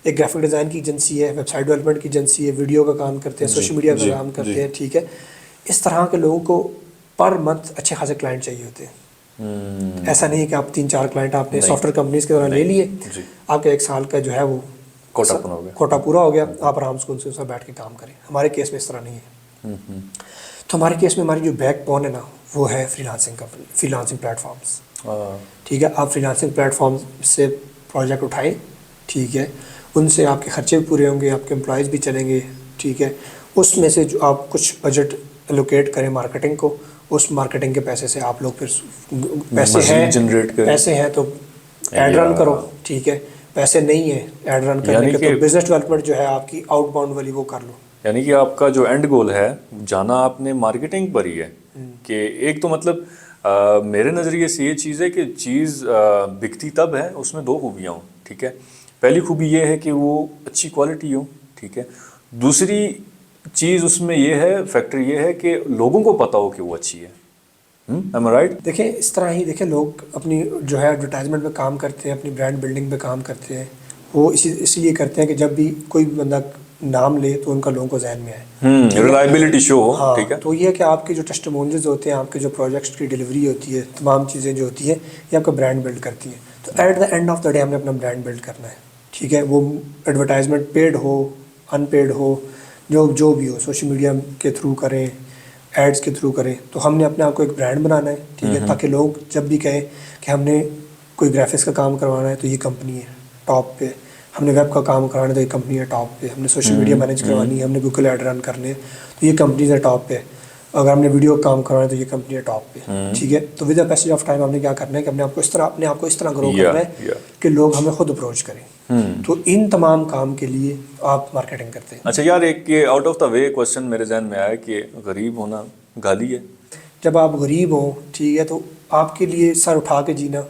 Speaker 1: ایک گرافک ڈیزائن کی ایجنسی ہے، ویب سائٹ ڈیولپمنٹ کی ایجنسی ہے، ویڈیو کا کام کرتے ہیں، سوشل میڈیا کا کام کرتے ہیں، ٹھیک ہے. اس طرح کے لوگوں کو پر منتھ اچھے خاصے کلائنٹ چاہیے ہوتے ہیں. ایسا نہیں ہے کہ آپ 3-4 کلائنٹ آپ نے سافٹ ویئر کمپنیز کے دوران لے لیے، آپ کا 1 سال کا جو ہے وہ کوٹا پورا ہو گیا، آپ آرام سے ان سے بیٹھ کے کام کریں. ہمارے کیس میں اس طرح نہیں ہے. تو ہمارے کیس میں ہماری جو بیک بون ہے نا وہ ہے فری لانسنگ پلیٹ فارمس، ٹھیک ہے. آپ فری لانسنگ پلیٹ فارم سے پروجیکٹ اٹھائیں، ٹھیک ہے، ان سے آپ کے خرچے بھی پورے ہوں گے، آپ کے امپلائیز بھی چلیں گے، ٹھیک ہے. اس میں سے جو آپ کچھ بجٹ الوکیٹ کریں مارکیٹنگ کو، اس مارکیٹنگ کے پیسے سے آپ لوگ پھر پیسے ہیں تو ایڈ رن کرو، ٹھیک ہے. پیسے نہیں ہیں ایڈ رن کرنے کے تو بزنس ڈیولپمنٹ جو ہے آپ کی آؤٹ باؤنڈ والی وہ کر لو.
Speaker 2: یعنی کہ آپ کا جو اینڈ گول ہے جانا آپ نے مارکیٹنگ پر ہی ہے کہ ایک تو مطلب میرے نظریے سے یہ چیز ہے کہ چیز بکتی تب ہے اس میں 2 خوبیاں ہوں، ٹھیک ہے. پہلی خوبی یہ ہے کہ وہ اچھی کوالٹی ہو، ٹھیک ہے. دوسری چیز اس میں یہ ہے، فیکٹر یہ ہے کہ لوگوں کو پتہ ہو کہ وہ اچھی ہے. ایم آئی رائٹ؟
Speaker 1: دیکھیں اس طرح ہی دیکھیں لوگ اپنی جو ہے ایڈورٹائزمنٹ پہ کام کرتے ہیں، اپنی برانڈ بلڈنگ پہ کام کرتے ہیں. وہ اسی لیے کرتے ہیں کہ جب بھی کوئی بندہ نام لے تو ان کا لوگوں کو ذہن میں آئے،
Speaker 2: ریلائبلٹی شو ہو.
Speaker 1: ہاں.
Speaker 2: ٹھیک ہے.
Speaker 1: تو یہ کہ آپ کے جو ٹیسٹیمونیلز ہوتے ہیں، آپ کے جو پروجیکٹس کی ڈلیوری ہوتی ہے، تمام چیزیں جو ہوتی ہیں یہ آپ کا برانڈ بلڈ کرتی ہیں. تو at the end of the day ہم نے اپنا برانڈ بلڈ کرنا ہے. ٹھیک ہے، وہ ایڈورٹائزمنٹ پیڈ ہو ان پیڈ ہو، جو بھی ہو، سوشل میڈیا کے تھرو کریں، ایڈس کے تھرو کریں، تو ہم نے اپنے آپ کو ایک برانڈ بنانا ہے. ٹھیک ہے، تاکہ لوگ جب بھی کہیں کہ ہم نے کوئی گرافکس کا کام کروانا ہے تو یہ کمپنی ہے ٹاپ پہ، ہم نے ویب کا کام کرانا ہے تو یہ کمپنی ہے ٹاپ پہ، ہم نے سوشل میڈیا مینیج کروانی ہے، ہم نے گوگل ایڈ رن کرنے تو یہ کمپنیز ہے ٹاپ پہ، اگر ہم نے ویڈیو کا کام کروانا ہے تو یہ کمپنی ہے ٹاپ پہ. ٹھیک ہے، تو with the passage of time ہم نے کیا کرنا ہے کہ اپنے آپ کو اس طرح گرو کرنا ہے کہ لوگ ہمیں خود اپروچ کریں. تو ان تمام کام کے لیے آپ مارکیٹنگ کرتے ہیں.
Speaker 2: اچھا یار، ایک یہ out of the way question میرے ذہن میں آیا کہ غریب ہونا گالی ہے.
Speaker 1: جب آپ غریب ہوں، ٹھیک ہے، تو آپ کے لیے سر اٹھا کے جینا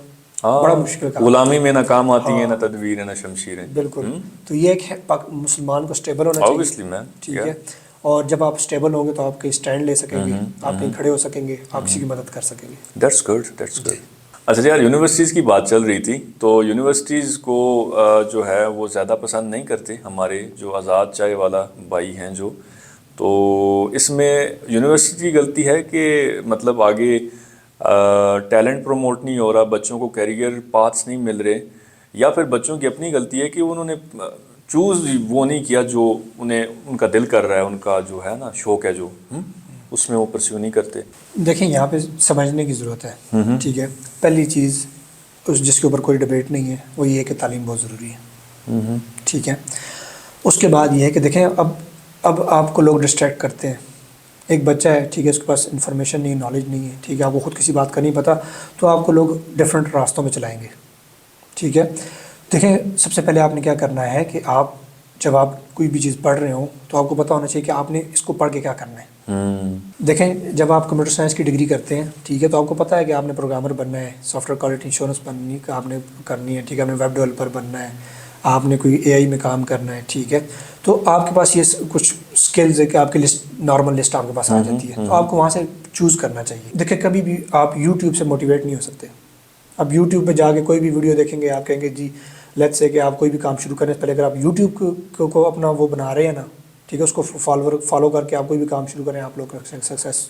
Speaker 1: بڑا مشکل کام.
Speaker 2: غلامی میں نہ کام آتی ہے، نہ تدبیر ہے، نہ شمشیریں.
Speaker 1: بالکل. تو یہ ایک مسلمان کو اسٹیبل ہونا چاہیے.
Speaker 2: Obviously man.
Speaker 1: ٹھیک ہے، اور جب آپ اسٹیبل ہوں گے تو آپ کہیں اسٹینڈ لے سکیں گے، آپ کہیں کھڑے ہو سکیں گے، آپ کسی کی مدد کر سکیں گے.
Speaker 2: That's good. اچھا یار، یونیورسٹیز کی بات چل رہی تھی، تو یونیورسٹیز کو جو ہے وہ زیادہ پسند نہیں کرتے ہمارے جو آزاد چائے والا بھائی ہیں جو. تو اس میں یونیورسٹی کی غلطی ہے کہ مطلب آگے ٹیلنٹ پروموٹ نہیں ہو رہا، بچوں کو کیریئر پاتھس نہیں مل رہے، یا پھر بچوں کی اپنی غلطی ہے کہ انہوں نے چوز وہ نہیں کیا جو ان کا دل کر رہا ہے، ان کا جو ہے نا شوق ہے جو اس میں وہ پرسیو نہیں کرتے.
Speaker 1: دیکھیں یہاں پہ سمجھنے کی ضرورت ہے. ٹھیک ہے، پہلی چیز جس کے اوپر کوئی ڈبیٹ نہیں ہے وہ یہ ہے کہ تعلیم بہت ضروری ہے. ٹھیک ہے، اس کے بعد یہ ہے کہ دیکھیں اب آپ کو لوگ ڈسٹریکٹ کرتے ہیں. ایک بچہ ہے، ٹھیک ہے، اس کے پاس انفارمیشن نہیں ہے، نالج نہیں ہے، ٹھیک ہے، آپ کو خود کسی بات کا نہیں پتہ، تو آپ کو لوگ ڈفرینٹ راستوں میں چلائیں گے. ٹھیک ہے، دیکھیں سب سے پہلے آپ نے کیا کرنا ہے کہ جب آپ کوئی بھی چیز پڑھ رہے ہوں تو آپ کو پتہ ہونا چاہیے کہ آپ نے اس کو پڑھ کے کیا کرنا ہے. دیکھیں جب آپ کمپیوٹر سائنس کی ڈگری کرتے ہیں، ٹھیک ہے، تو آپ کو پتہ ہے کہ آپ نے پروگرامر بننا ہے، سافٹ ویئر کوالٹی انشورنس بننی کا آپ نے کرنی ہے. ٹھیک ہے، آپ نے ویب ڈیولپر بننا ہے، آپ نے کوئی اے آئی میں کام کرنا ہے. ٹھیک ہے، تو آپ کے پاس یہ کچھ اسکلز ہے کہ آپ کی لسٹ، نارمل لسٹ آپ کے پاس آ جاتی ہے، تو آپ کو وہاں سے چوز کرنا چاہیے. دیکھیں کبھی بھی آپ یوٹیوب سے موٹیویٹ نہیں ہو سکتے. اب یوٹیوب پہ جا کے کوئی بھی ویڈیو دیکھیں گے، آپ کہیں گے جی لیٹس سے کہ آپ کوئی بھی کام شروع کرنے سے پہلے اگر آپ یوٹیوب کو اپنا وہ بنا رہے ہیں نا، ٹھیک ہے، اس کو فالو کر کے آپ کوئی بھی کام شروع کریں، آپ لوگ سکسیس.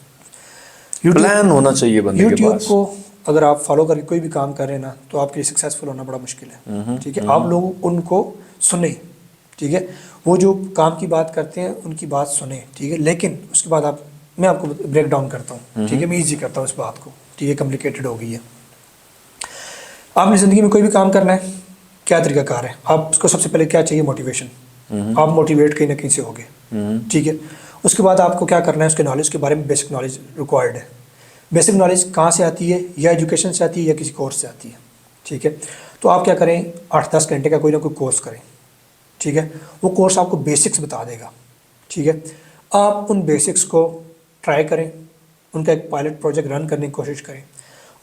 Speaker 2: پلان ہونا چاہیے بندے کے پاس.
Speaker 1: یوٹیوب کو اگر آپ فالو کر کے کوئی بھی کام کر رہے ہیں نا تو آپ کے لیے سکسیزفل ہونا بڑا مشکل ہے. ٹھیک ہے، آپ لوگ ان کو سنیں. ٹھیک ہے، وہ جو کام کی بات کرتے ہیں ان کی بات سنیں. ٹھیک ہے، لیکن اس کے بعد میں آپ کو بریک ڈاؤن کرتا ہوں. ٹھیک ہے، میں ایزی کرتا ہوں اس بات کو. ٹھیک ہے، کمپلیکیٹڈ ہو گئی ہے. آپ نے زندگی میں کوئی بھی کام کرنا ہے، کیا طریقہ کار ہے؟ آپ اس کو سب سے پہلے کیا چاہیے؟ موٹیویشن. آپ موٹیویٹ کہیں نہ کہیں سے ہوگے. ٹھیک ہے، اس کے بعد آپ کو کیا کرنا ہے؟ اس کے نالج کے بارے میں بیسک نالج ریکوائرڈ ہے. بیسک نالج کہاں سے آتی ہے؟ یا ایجوکیشن سے آتی ہے یا کسی کورس سے آتی ہے. ٹھیک ہے، تو آپ کیا کریں؟ 8-10 گھنٹے کا کوئی نہ کوئی کورس کریں. ٹھیک ہے، وہ کورس آپ کو بیسکس بتا دے گا. ٹھیک ہے، آپ ان بیسکس کو ٹرائی کریں، ان کا ایک پائلٹ پروجیکٹ رن کرنے کی کوشش کریں،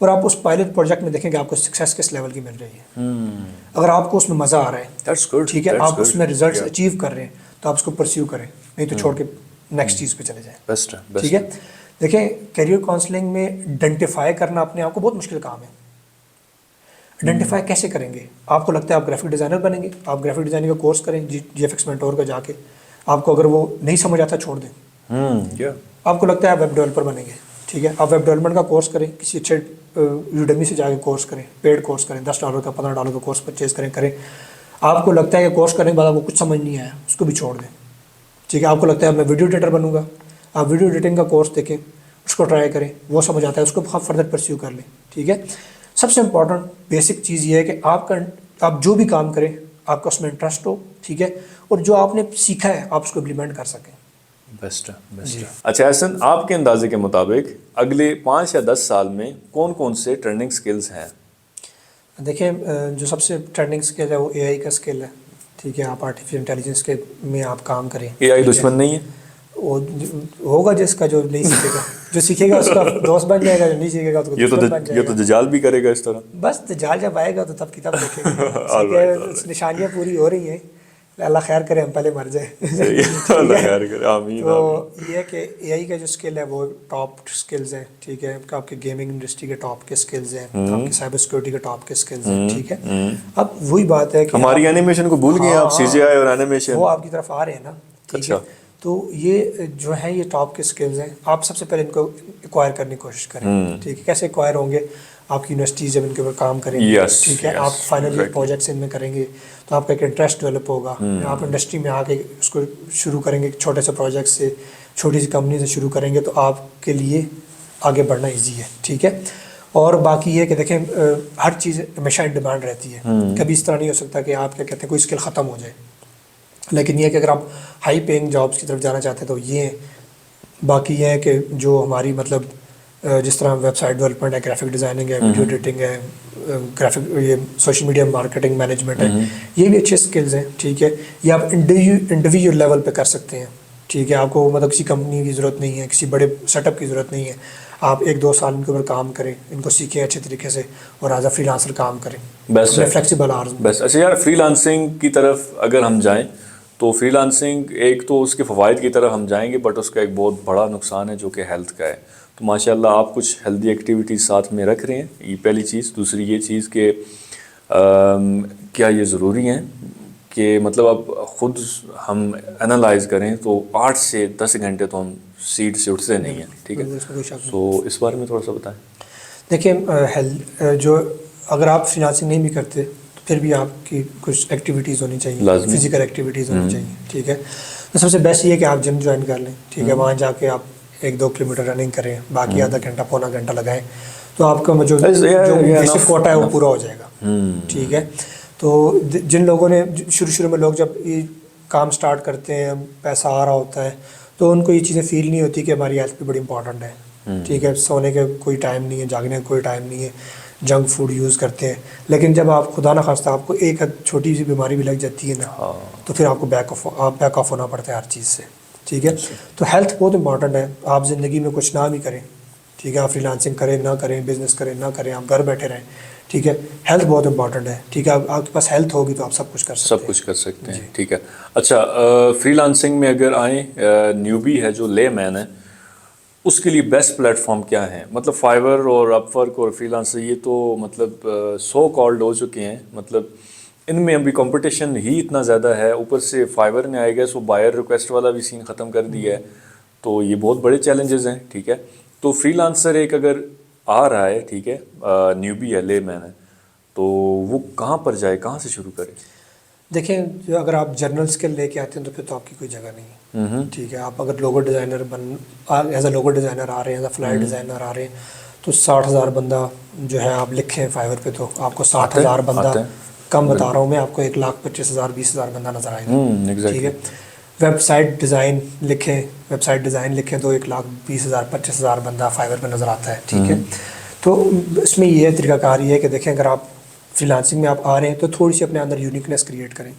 Speaker 1: اور آپ اس پائلٹ پروجیکٹ میں دیکھیں کہ آپ کو سکسیس کس لیول کی مل رہی ہے. اگر آپ کو اس میں مزہ آ رہا ہے، ٹھیک ہے، آپ اس میں ریزلٹس اچیو کر رہے ہیں تو آپ اس کو پرسیو کریں، نہیں تو چھوڑ کے نیکسٹ چیز پہ چلے جائیں. ٹھیک ہے، دیکھیں کیریئر کاؤنسلنگ میں آئیڈینٹیفائی کرنا اپنے آپ کو بہت مشکل کام ہے. آئیڈینٹیفائی کیسے کریں گے؟ آپ کو لگتا ہے آپ گرافک ڈیزائنر بنیں گے، آپ گرافک ڈیزائننگ کا کورس کریں جی ایف ایکس مینٹور کا جا کے. آپ کو اگر وہ نہیں سمجھ آتا چھوڑ دیں. آپ کو لگتا ہے آپ ویب ڈیولپر بنیں گے، ٹھیک ہے، آپ ویب ڈیولپمنٹ کا کورس کریں، کسی اچھے یوڈیمی سے جا کے کورس کریں، پیڈ کورس کریں، $10 کا $15 کا کورس پرچیز کریں. آپ کو لگتا ہے کہ کورس کرنے کے بعد آپ کو کچھ سمجھ نہیں آیا، اس کو بھی چھوڑ دیں. ٹھیک ہے، آپ کو لگتا ہے میں ویڈیو ایڈیٹر بنوں گا، آپ ویڈیو ایڈیٹنگ کا کورس دیکھیں، اس کو ٹرائی کریں، وہ سمجھ آتا ہے اس کو فردر پرسیو کر لیں. ٹھیک ہے، سب سے امپورٹنٹ بیسک چیز یہ ہے کہ آپ جو بھی کام کریں آپ کا اس میں انٹرسٹ ہو. ٹھیک ہے، اور جو آپ نے سیکھا ہے آپ اس کو امپلیمنٹ کر سکیں.
Speaker 2: بیسٹ. اچھا احسن، آپ کے اندازے کے مطابق اگلے 5 یا 10 سال میں کون کون سے ٹرینڈنگ سکلز ہیں؟
Speaker 1: دیکھیں جو سب سے ٹرینڈنگ سکل ہے وہ اے آئی کا سکل ہے. ٹھیک ہے، آپ آرٹیفیشل انٹیلیجنس کے میں آپ کام کریں.
Speaker 2: اے آئی دشمن نہیں ہے؟
Speaker 1: وہ ہوگا جس کا جو نہیں سیکھے گا، جو سیکھے گا اس کا دوست بن جائے گا، جو نہیں سیکھے گا تو دشمن بن جائے گا.
Speaker 2: یہ تو دجال بھی کرے گا اس طرح.
Speaker 1: بس دجال جب آئے گا تو تب کتاب دیکھیں گے. نشانیاں پوری ہو رہی ہیں اللہ خیر کرے ہم پہلے مر جائیں.
Speaker 2: اللہ خیر کرے, آمین.
Speaker 1: تو یہ ہے کہ اے آئی کا جو اسکل ہے وہ ٹاپ اسکلز ہیں, ٹھیک ہے, آپ کے گیمنگ انڈسٹری کے ٹاپ کے اسکلز ہیں, آپ کے سائبر سیکورٹی کے ٹاپ کے اسکلز ہیں, ٹھیک ہے. اب وہی بات ہے کہ
Speaker 2: ہماری اینیمیشن کو بھول گئے آپ, سی جی آئی اور اینیمیشن
Speaker 1: وہ آپ کی طرف آ رہے ہیں نا, ٹھیک ہے. تو یہ جو ہے یہ ٹاپ کے اسکلز ہیں, آپ سب سے پہلے ان کو ایکوائر کرنے کی کوشش کریں, ٹھیک ہے. کیسے ایکوائر ہوں گے؟ آپ کی یونیورسٹیز جب ان کے اوپر کام کریں گے, ٹھیک ہے, آپ فائنل ایئر پروجیکٹس ان میں کریں گے تو آپ کا ایک انٹرسٹ ڈیولپ ہوگا. آپ انڈسٹری میں آ کے اس کو شروع کریں گے چھوٹے سے پروجیکٹ سے, چھوٹی سی کمپنی سے شروع کریں گے تو آپ کے لیے آگے بڑھنا ایزی ہے, ٹھیک ہے. اور باقی یہ کہ دیکھیں ہر چیز ہمیشہ ان ڈیمانڈ رہتی ہے, کبھی اس طرح نہیں ہو سکتا کہ آپ کیا کہتے ہیں کوئی اسکل ختم ہو جائے. لیکن یہ ہے کہ اگر آپ ہائی پینگ جابس کی طرف جانا چاہتے ہیں تو یہ ہیں. باقی یہ ہے کہ جو ہماری مطلب جس طرح ویب سائٹ ڈیولپمنٹ ہے, گرافک ڈیزائننگ ہے, ویڈیو ایڈیٹنگ ہے, گرافک یہ سوشل میڈیا مارکیٹنگ مینجمنٹ ہے, یہ بھی اچھے اسکلز ہیں, ٹھیک ہے. یہ آپ انڈیویجول لیول پہ کر سکتے ہیں, ٹھیک ہے. آپ کو مطلب کسی کمپنی کی ضرورت نہیں ہے, کسی بڑے سیٹ اپ کی ضرورت نہیں ہے. آپ 1-2 سال ان کے اوپر کام کریں, ان کو سیکھیں اچھے طریقے سے اور ایز اے فری لانسر کام کریں.
Speaker 2: بیسٹ ہے,
Speaker 1: فلیکسیبل آورز.
Speaker 2: بیسٹ. اچھا یار, فری لانسنگ کی طرف اگر ہم جائیں تو فری لانسنگ ایک تو اس کے فوائد کی طرف ہم جائیں گے, بٹ اس کا ایک بہت بڑا نقصان ہے جو کہ ہیلتھ کا ہے. تو ماشاء اللہ آپ کچھ ہیلدی ایکٹیویٹیز ساتھ میں رکھ رہے ہیں, یہ پہلی چیز. دوسری یہ چیز کہ کیا یہ ضروری ہیں کہ مطلب اب خود ہم انالائز کریں تو 8 سے 10 گھنٹے تو ہم سیٹ سے اٹھتے نہیں ہیں, ٹھیک ہے. تو اس بارے میں تھوڑا سا بتائیں.
Speaker 1: دیکھیں جو اگر آپ فری لانسنگ نہیں بھی کرتے تو پھر بھی آپ کی کچھ ایکٹیویٹیز ہونی چاہیے, فزیکل ایکٹیویٹیز ہونی چاہیے, ٹھیک ہے. تو سب سے بیسٹ یہ ہے کہ آپ جم جوائن کر لیں, ٹھیک ہے. وہاں جا کے آپ 1-2 کلومیٹر رننگ کریں, باقی آدھا گھنٹہ پونا گھنٹہ لگائیں تو آپ کا جو بیسک کوٹا ہے وہ پورا ہو جائے گا, ٹھیک ہے. تو جن لوگوں نے شروع میں لوگ جب یہ کام سٹارٹ کرتے ہیں, پیسہ آ رہا ہوتا ہے, تو ان کو یہ چیزیں فیل نہیں ہوتی کہ ہماری ہیلتھ بھی بڑی امپورٹنٹ ہے, ٹھیک ہے. سونے کا کوئی ٹائم نہیں ہے, جاگنے کا کوئی ٹائم نہیں ہے, جنک فوڈ یوز کرتے ہیں. لیکن جب آپ خدا نخواستہ آپ کو ایک چھوٹی سی بیماری بھی لگ جاتی ہے نا, تو پھر آپ کو بیک آف ہونا پڑتا ہے ہر چیز سے, ٹھیک ہے. تو ہیلتھ بہت امپورٹنٹ ہے. آپ زندگی میں کچھ نہ بھی کریں, ٹھیک ہے, آپ فری لانسنگ کریں نہ کریں, بزنس کریں نہ کریں, آپ گھر بیٹھے رہیں, ٹھیک ہے. ہیلتھ بہت امپورٹنٹ ہے, ٹھیک ہے. آپ کے پاس ہیلتھ ہوگی تو آپ سب کچھ کر سکتے ہیں,
Speaker 2: سب کچھ کر سکتے ہیں, ٹھیک ہے. اچھا, فری لانسنگ میں اگر آئیں, نیوبی ہے جو لے مین ہے, اس کے لیے بیسٹ پلیٹ فارم کیا ہیں؟ مطلب فائور اور اپ ورک اور فری لانسر یہ تو مطلب سو کالڈ ہو چکے ہیں, مطلب ان میں ابھی کمپٹیشن ہی اتنا زیادہ ہے. اوپر سے فائور نے آئے گا سو بائر ریکویسٹ والا بھی سین ختم کر دیا ہے, تو یہ بہت بڑے چیلنجز ہیں, ٹھیک ہے. تو فری لانسر ایک اگر آ رہا ہے, ٹھیک ہے, نیوبی ہے, لے مین ہے, تو وہ کہاں پر جائے, کہاں سے شروع کرے؟
Speaker 1: دیکھیں جو اگر آپ جرنل اسکل لے کے آتے ہیں تو پھر تو آپ کی کوئی جگہ نہیں ہے, ٹھیک ہے. آپ اگر logo designer as a logo designer آ رہے ہیں, ایز اے فلائر ڈیزائنر آ رہے ہیں, تو 60,000 بندہ جو ہے آپ لکھیں فائور پہ تو آپ کو 60,000 بندہ, کم بتا رہا ہوں میں آپ کو, 1,25,000 20,000 بندہ نظر آئے گا, ٹھیک ہے. ویب سائٹ ڈیزائن لکھیں, ویب سائٹ ڈیزائن لکھیں تو 1,20,000 25,000 بندہ فائور پہ نظر آتا ہے, ٹھیک ہے. تو اس میں یہ طریقہ کار یہ ہے کہ دیکھیں اگر آپ فری لانسنگ میں آپ آ رہے ہیں تو تھوڑی سی اپنے اندر یونیکنیس کریٹ کریں,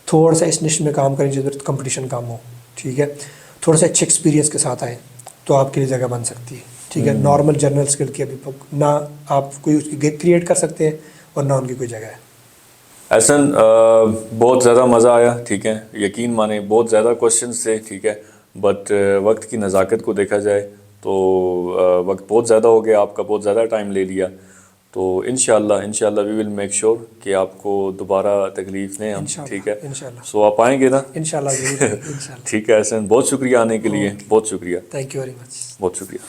Speaker 1: تھوڑا سا اس نش میں کام کریں جدھر کمپٹیشن کم ہو, ٹھیک ہے. تھوڑا سا اچھے ایکسپیرینس کے ساتھ آئیں تو آپ کے لیے جگہ بن سکتی ہے, ٹھیک ہے. نارمل جرنل اسکل کی ابھی نہ آپ کوئی اس کی کریٹ کر سکتے ہیں اور نہ ان کی کوئی جگہ ہے.
Speaker 2: احسن, بہت زیادہ مزہ آیا, ٹھیک ہے. یقین مانیں بہت زیادہ کوشچنس تھے, ٹھیک ہے, بٹ وقت کی نزاکت کو دیکھا جائے تو وقت بہت زیادہ ہو گیا, آپ کا بہت زیادہ ٹائم لے لیا. تو انشاءاللہ وی ول میک شیور کہ آپ کو دوبارہ تکلیف دیں ہم, ٹھیک ہے. سو آپ آئیں گے نا
Speaker 1: انشاءاللہ ضرور,
Speaker 2: ٹھیک ہے. احسن, بہت شکریہ آنے کے لیے, بہت شکریہ,
Speaker 1: تھینک یو ویری مچ,
Speaker 2: بہت شکریہ.